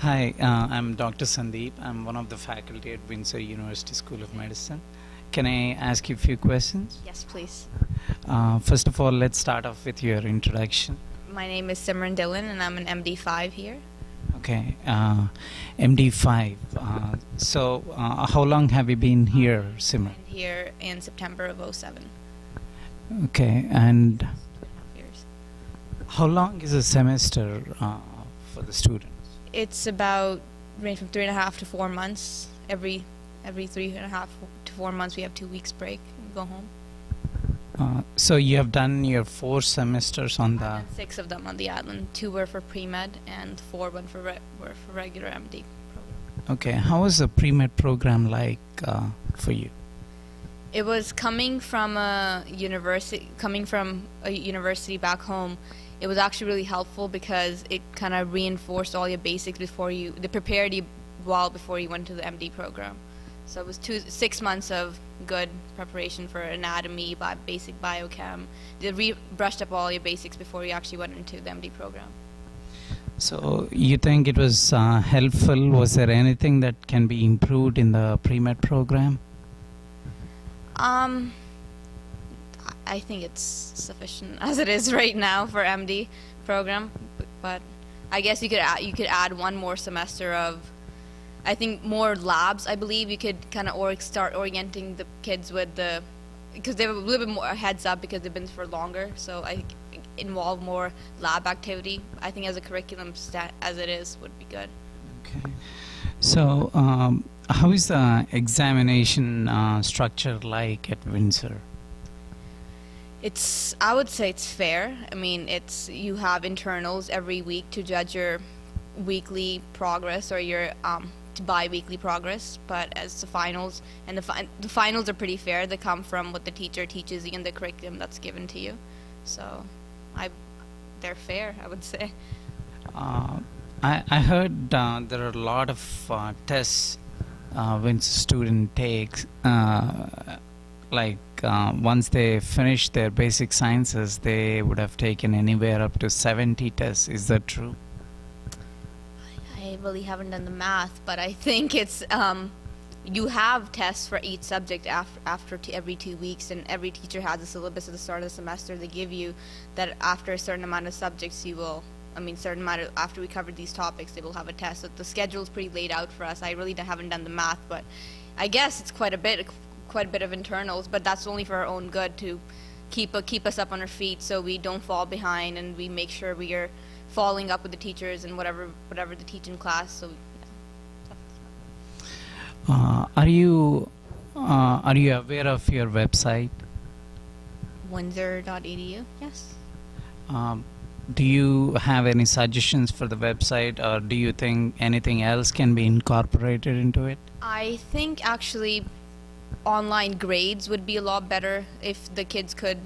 Hi, I'm Dr. Sandeep. I'm one of the faculty at Windsor University School of Medicine. Can I ask you a few questions? Yes, please. First of all, let's start off with your introduction. My name is Simran Dillon, and I'm an MD5 here. Okay, MD5. How long have you been here, Simran? And here in September of '07. Okay, and 2.5 years. how long is a semester for the students? It's about range from 3.5 to 4 months. Every 3.5 to 4 months, we have 2 weeks break and go home. So you have done your 4 semesters on the... And 6 of them on the island. 2 were for pre-med and 4 were for regular MD program. Okay, how was the pre-med program like for you? It was coming from a university back home. It was actually really helpful because it kind of reinforced all your basics they prepared you well before you went to the MD program. So it was 6 months of good preparation for anatomy, basic biochem. They brushed up all your basics before you actually went into the MD program. So you think it was helpful? Was there anything that can be improved in the pre-med program? I think it's sufficient as it is right now for MD program, but I guess you could add one more semester of, I think, more labs. I believe you could kind of start orienting the kids with because they have a little bit more heads up because they've been for longer. So I involve more lab activity. I think as a curriculum as it is would be good. Okay. So how is the examination structure like at Windsor? I would say it's fair. I mean, you have internals every week to judge your weekly progress or your bi-weekly progress, but as the finals, and the finals are pretty fair. They come from what the teacher teaches you and the curriculum that's given to you. So they're fair, I would say. I heard there are a lot of tests Windsor student takes, once they finish their basic sciences, they would have taken anywhere up to 70 tests. Is that true? I really haven't done the math, but I think it's you have tests for each subject after every 2 weeks, and every teacher has a syllabus at the start of the semester. They give you that after a certain amount of subjects after we covered these topics, they will have a test. So the schedule is pretty laid out for us. I really haven't done the math, but I guess it's quite a bit of internals, but that's only for our own good, to keep us up on our feet so we don't fall behind, and we make sure we are following up with the teachers and whatever they teach in class. So yeah. Are you aware of your website? Windsor.edu. Yes. Do you have any suggestions for the website, or do you think anything else can be incorporated into it? I think actually online grades would be a lot better if the kids could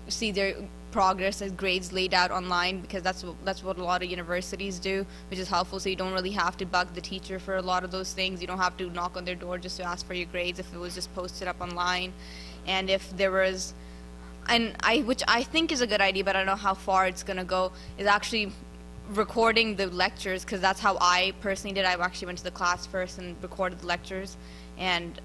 see their progress as grades laid out online, because that's what a lot of universities do, which is helpful. So you don't really have to bug the teacher for a lot of those things. You don't have to knock on their door just to ask for your grades if it was just posted up online. And if there was, which I think is a good idea, but I don't know how far it's going to go, is actually recording the lectures, because that's how I personally did. I actually went to the class first and recorded the lectures and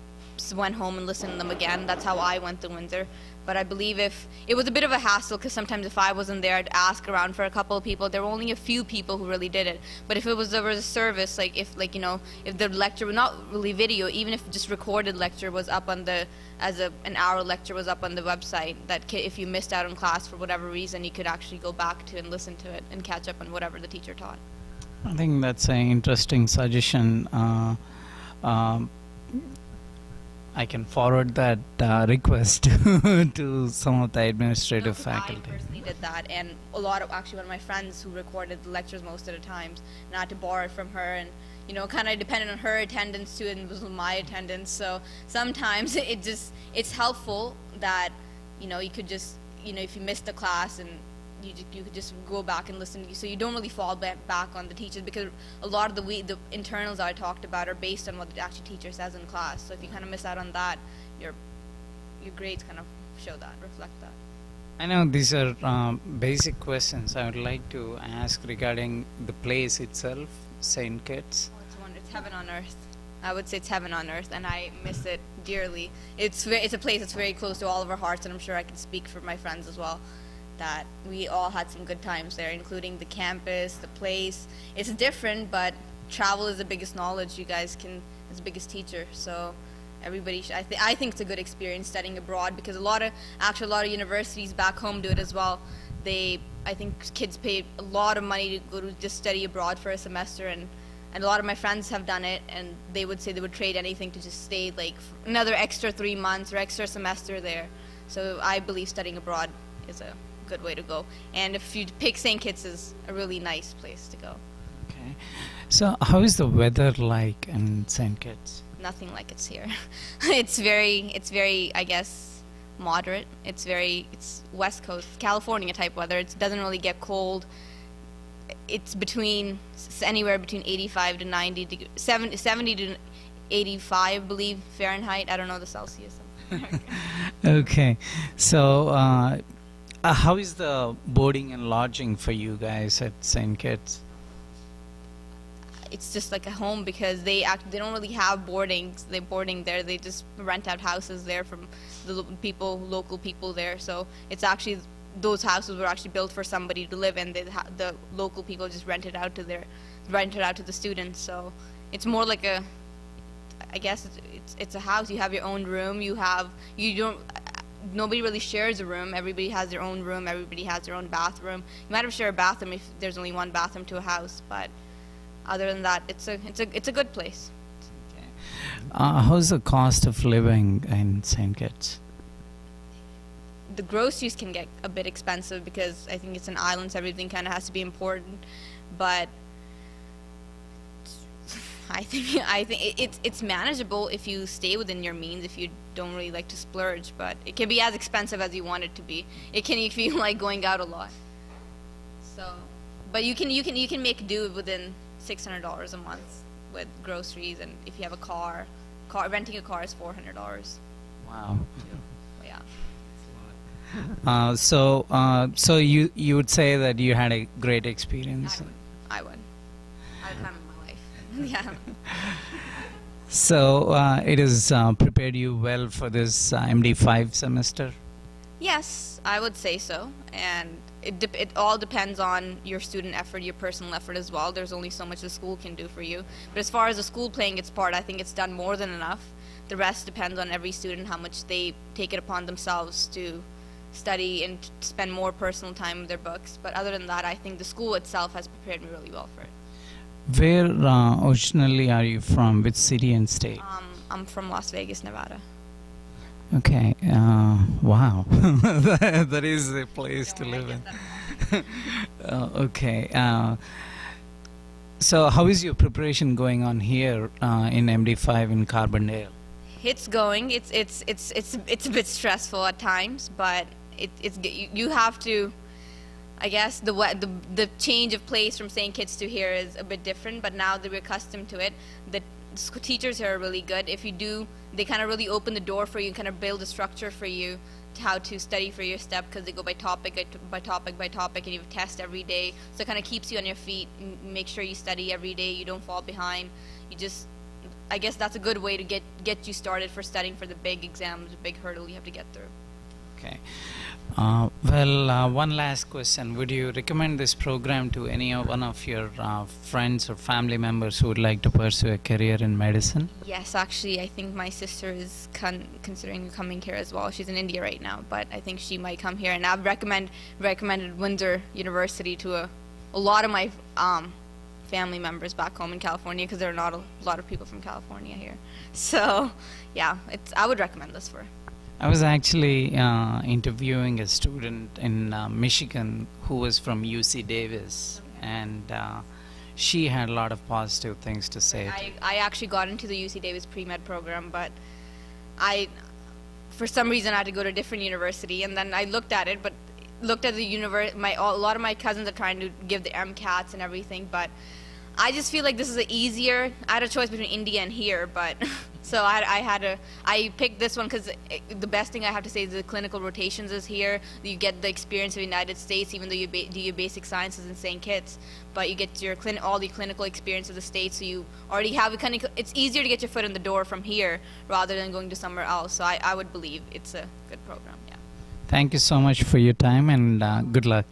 went home and listened to them again. That's how I went to Windsor. But I believe if it was a bit of a hassle, because sometimes if I wasn't there, I'd ask around for a couple of people. There were only a few people who really did it. But if there was a service, if the lecture was not really video, even if just recorded lecture was up on an hour lecture was up on the website, that if you missed out on class for whatever reason, you could actually go back to and listen to it and catch up on whatever the teacher taught. I think that's an interesting suggestion. I can forward that request to some of the administrative faculty. I personally did that, and one of my friends who recorded the lectures most of the times, and I had to borrow it from her, and kind of depended on her attendance too, and it was my attendance. So sometimes it's helpful that you could just if you missed the class and you could just go back and listen, so you don't really fall back on the teachers, because a lot of the internals I talked about are based on what the actual teacher says in class. So if you kind of miss out on that, your grades kind of reflect that. I know these are basic questions I would like to ask regarding the place itself. St. Kitts? Oh, it's heaven on earth. I would say it's heaven on earth, and I miss it dearly. It's a place that's very close to all of our hearts, and I'm sure I can speak for my friends as well, that we all had some good times there, including the campus, the place. It's different, but travel is the biggest knowledge. You guys is the biggest teacher. So everybody, I think it's a good experience studying abroad, because a lot of universities back home do it as well. I think kids pay a lot of money to go to just study abroad for a semester, and a lot of my friends have done it, and they would say they would trade anything to just stay like for another extra 3 months or extra semester there. So I believe studying abroad is a good way to go. And if you pick St. Kitts, is a really nice place to go. Okay. So how is the weather like in St. Kitts? Nothing like it's here. It's very, I guess, moderate. It's West Coast, California type weather. It doesn't really get cold. It's anywhere between 85 to 90, 70 to 85, I believe, Fahrenheit. I don't know the Celsius. Okay. So how is the boarding and lodging for you guys at St. Kitts? It's just like a home, because they don't really have boarding there. They just rent out houses there from the local people there. So it's actually, those houses were actually built for somebody to live in. The local people just rent it out to the students. So it's more like I guess it's a house. You have your own room. Nobody really shares a room. Everybody has their own room. Everybody has their own bathroom. You might have share a bathroom if there's only one bathroom to a house, but other than that, it's a good place. Okay. How's the cost of living in St. Kitts? The groceries can get a bit expensive, because I think it's an island, so everything kind of has to be important. But I think it's manageable if you stay within your means, if you don't really like to splurge. But it can be as expensive as you want it to be. It can if you like going out a lot. So, but you can make do within $600 a month with groceries, and if you have a car renting a car is $400. Wow. Yeah. So you would say that you had a great experience? I would. I had time in my life. Yeah. So it has prepared you well for this MD5 semester? Yes, I would say so. And it all depends on your student effort, your personal effort as well. There's only so much the school can do for you. But as far as the school playing its part, I think it's done more than enough. The rest depends on every student, how much they take it upon themselves to study and spend more personal time with their books. But other than that, I think the school itself has prepared me really well for it. Where originally are you from? Which city and state? I'm from Las Vegas, Nevada. Okay. Wow. That is a place to live in. Okay. So how is your preparation going on here in MD5 in Carbondale? It's going. It's a bit stressful at times, but you have to. I guess the change of place from St. Kitts to here is a bit different, but now that we're accustomed to it, the teachers here are really good. If you do, they kind of really open the door for you and kind of build a structure for you to how to study for your step, because they go by topic by topic by topic, and you have a test every day. So it kind of keeps you on your feet and make sure you study every day. You don't fall behind. I guess that's a good way to get you started for studying for the big exams, the big hurdle you have to get through. Okay. One last question. Would you recommend this program to one of your friends or family members who would like to pursue a career in medicine? Yes, actually, I think my sister is considering coming here as well. She's in India right now, but I think she might come here. And I've recommended Windsor University to a lot of my family members back home in California, because there are not a lot of people from California here. So, yeah, I would recommend this for. I was actually interviewing a student in Michigan who was from UC Davis, and she had a lot of positive things to say. I actually got into the UC Davis pre-med program, but for some reason I had to go to a different university, and then I looked at the university. A lot of my cousins are trying to give the MCATs and everything, but I just feel like this is I had a choice between India and here, but So I picked this one because the best thing I have to say is the clinical rotations is here. You get the experience of the United States, even though you do your basic sciences in St. Kitts, but you get your all the clinical experience of the States, so you already have it's easier to get your foot in the door from here rather than going to somewhere else. So I would believe it's a good program, yeah. Thank you so much for your time, and good luck.